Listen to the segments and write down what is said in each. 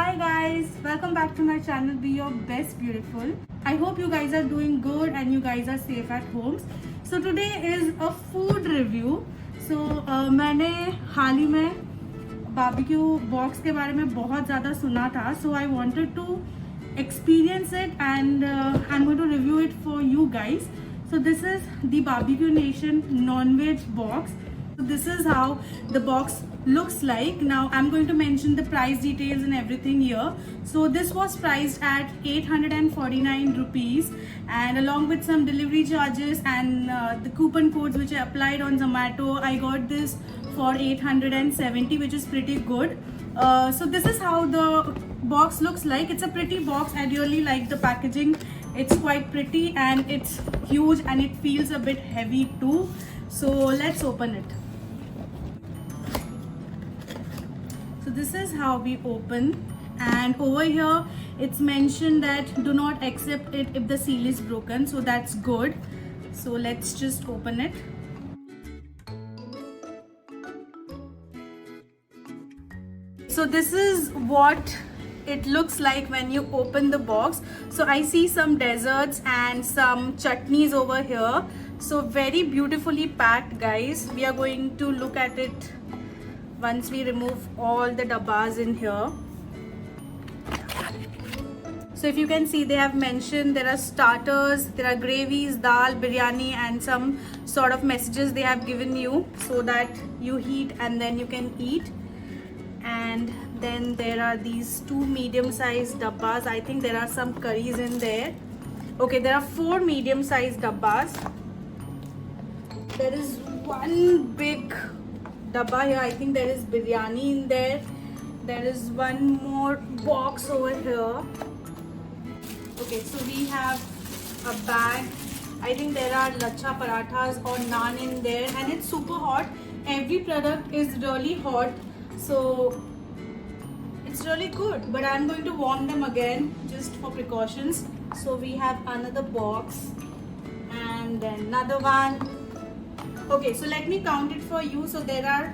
Hi guys, welcome back to my channel Be Your Best Beautiful. I hope you guys are doing good and you guys are safe at homes. So today is a food review. So मैंने हाल ही में barbecue box के बारे में बहुत ज़्यादा सुना था. So I wanted to experience it and I'm going to review it for you guys. So this is the Barbecue Nation non-veg box. So this is how the box looks like. Now I'm going to mention the price details and everything here. So this was priced at 849 rupees, and along with some delivery charges and the coupon codes which I applied on Zomato, I got this for 870, which is pretty good. So this is how the box looks like. It's a pretty box. I really like the packaging. It's quite pretty and it's huge and it feels a bit heavy too. So let's open it. So this is how we open, and over here it's mentioned that do not accept it if the seal is broken, so that's good. So let's just open it. So this is what it looks like when you open the box. So I see some desserts and some chutneys over here. So very beautifully packed, guys. We are going to look at it once we remove all the dabbas in here. So if you can see, they have mentioned there are starters, there are gravies, dal, biryani, and some sort of messages they have given you so that you heat and then you can eat. And then there are these two medium-sized dabbas. I think there are some curries in there. Okay, there are 4 medium-sized dabbas. There is one big dabba here. I think there is biryani in there. There is one more box over here. Okay, so we have a bag. I think there are lachha parathas or naan in there, and it's super hot. Every product is really hot, so it's really good. But I'm going to warm them again just for precautions. So we have another box and then another one. Okay, so let me count it for you. So there are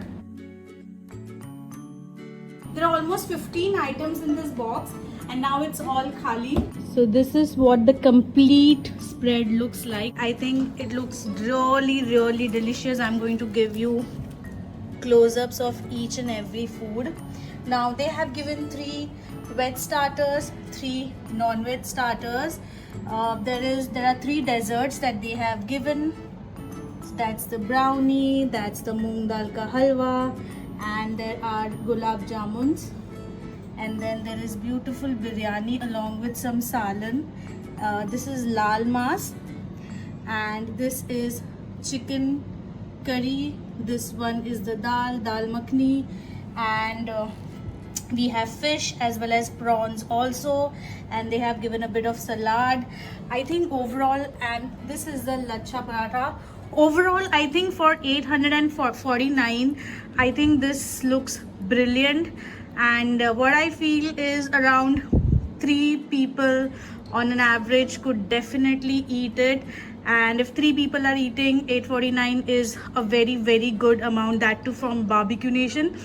almost 15 items in this box, and now it's all khali. So this is what the complete spread looks like. I think it looks really delicious. I'm going to give you close-ups of each and every food. Now they have given 3 veg starters, 3 non-veg starters. There are 3 desserts that they have given. That's the brownie, that's the moong dal ka halwa, and there are gulab jamuns, and then there is beautiful biryani along with some salan. This is lal mas, and this is chicken curry. This one is the dal makhni, and we have fish as well as prawns also, and they have given a bit of salad. I think overall, and this is the lachha paratha. Overall, I think for 849, I think this looks brilliant, and what I feel is around 3 people on an average could definitely eat it. And if 3 people are eating, 849 is a very good amount, that too from Barbecue Nation.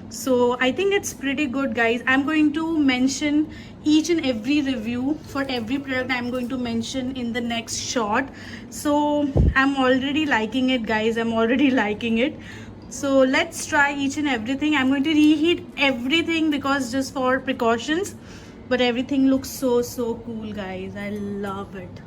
So I think it's pretty good, guys. I'm going to mention each and every review for every product. I'm going to mention in the next shot. So I'm already liking it, guys. I'm already liking it. So let's try each and everything. I'm going to reheat everything because just for precautions, but everything looks so cool, guys. I love it.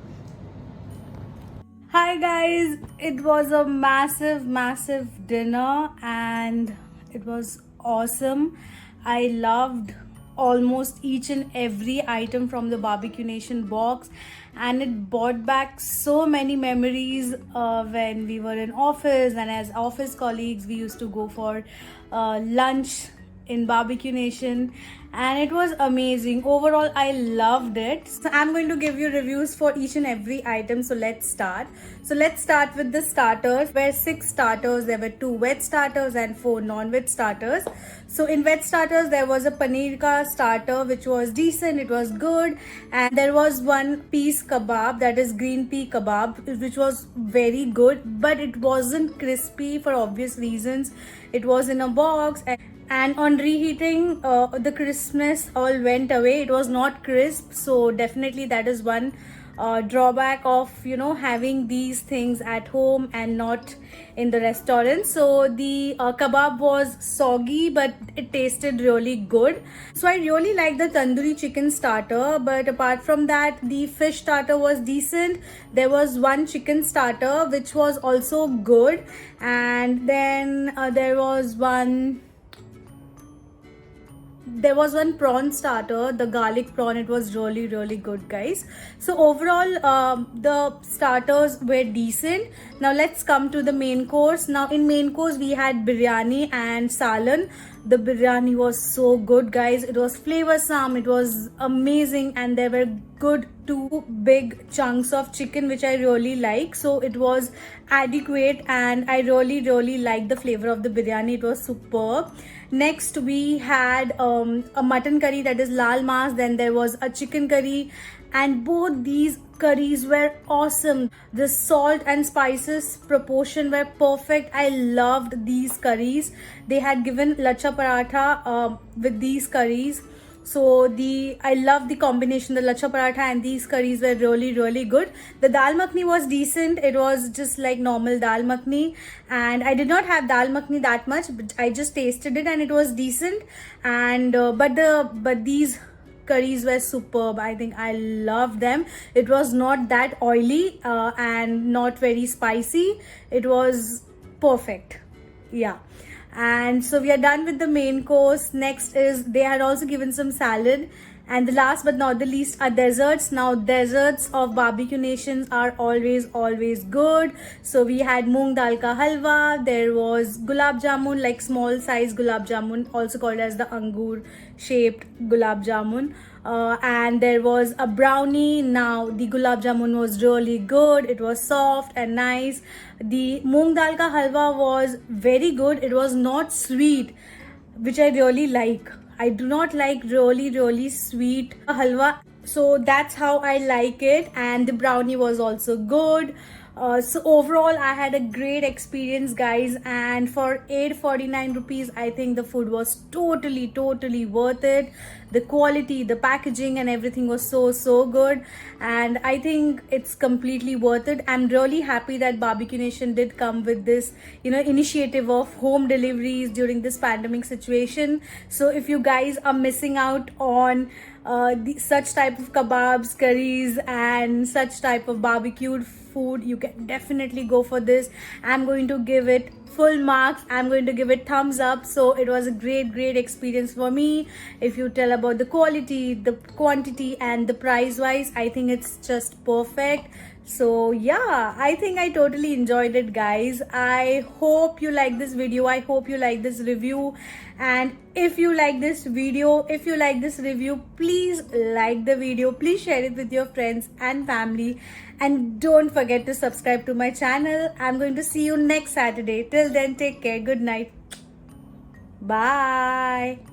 Hi guys, it was a massive dinner and it was awesome. I loved almost each and every item from the Barbecue Nation box, and it brought back so many memories when we were in office, and as office colleagues we used to go for lunch in Barbecue Nation, and it was amazing. Overall, I loved it. So I'm going to give you reviews for each and every item. So let's start. So let's start with the starters. There were 6 starters. There were 2 veg starters and 4 non-veg starters. So in veg starters, there was a paneer ka starter which was decent. It was good, and there was 1 piece kebab, that is green pea kebab, which was very good, but it wasn't crispy for obvious reasons. It was in a box, and on reheating, the crispness all went away. It was not crisp, so definitely that is one drawback of having these things at home and not in the restaurant. So the kebab was soggy, but it tasted really good. So I really like the tandoori chicken starter, but apart from that, the fish starter was decent. There was one chicken starter which was also good, and then there was one prawn starter, the garlic prawn. It was really good, guys. So overall, the starters were decent. Now let's come to the main course. Now in main course we had biryani and salan. The biryani was so good, guys. It was flavorsome, it was amazing, and there were good 2 big chunks of chicken which I really like. So it was adequate, and I really liked the flavor of the biryani. It was superb. Next we had a mutton curry, that is lal mas. Then there was a chicken curry, and both these curries were awesome. The salt and spices proportion were perfect. I loved these curries. They had given lachha paratha with these curries. So I love the combination. The lachha paratha and these curries were really good. The dal makhni was decent. It was just like normal dal makhni, and I did not have dal makhni that much, but I just tasted it and it was decent. And but these curries were superb. I think I loved them. It was not that oily and not very spicy. It was perfect. Yeah. And so we are done with the main course. Next is, they had also given some salad, and the last but not the least are desserts. Now desserts of Barbecue Nations are always good. So we had moong dal ka halwa. There was gulab jamun, like small size gulab jamun, also called as the angur shaped gulab jamun. And there was a brownie. Now the gulab jamun was really good. It was soft and nice. The moong dal ka halwa was very good. It was not sweet, which I really like. I do not like really sweet halwa, so that's how I like it. And the brownie was also good. So overall I had a great experience, guys, and for 849 rupees I think the food was totally worth it. The quality, the packaging and everything was so good, and I think it's completely worth it. I'm really happy that Barbecue Nation did come with this initiative of home deliveries during this pandemic situation. So if you guys are missing out on such type of kebabs, curries and such type of barbecued food, you can definitely go for this. I'm going to give it full marks. I'm going to give it thumbs up. So it was a great experience for me. If you tell about the quality, the quantity and the price wise, I think it's just perfect. So yeah, I think I totally enjoyed it, guys. I hope you like this video. I hope you like this review. And if you like this video, if you like this review, please like the video. Please share it with your friends and family. And don't forget to subscribe to my channel. I'm going to see you next Saturday. Till then, take care. Good night. Bye.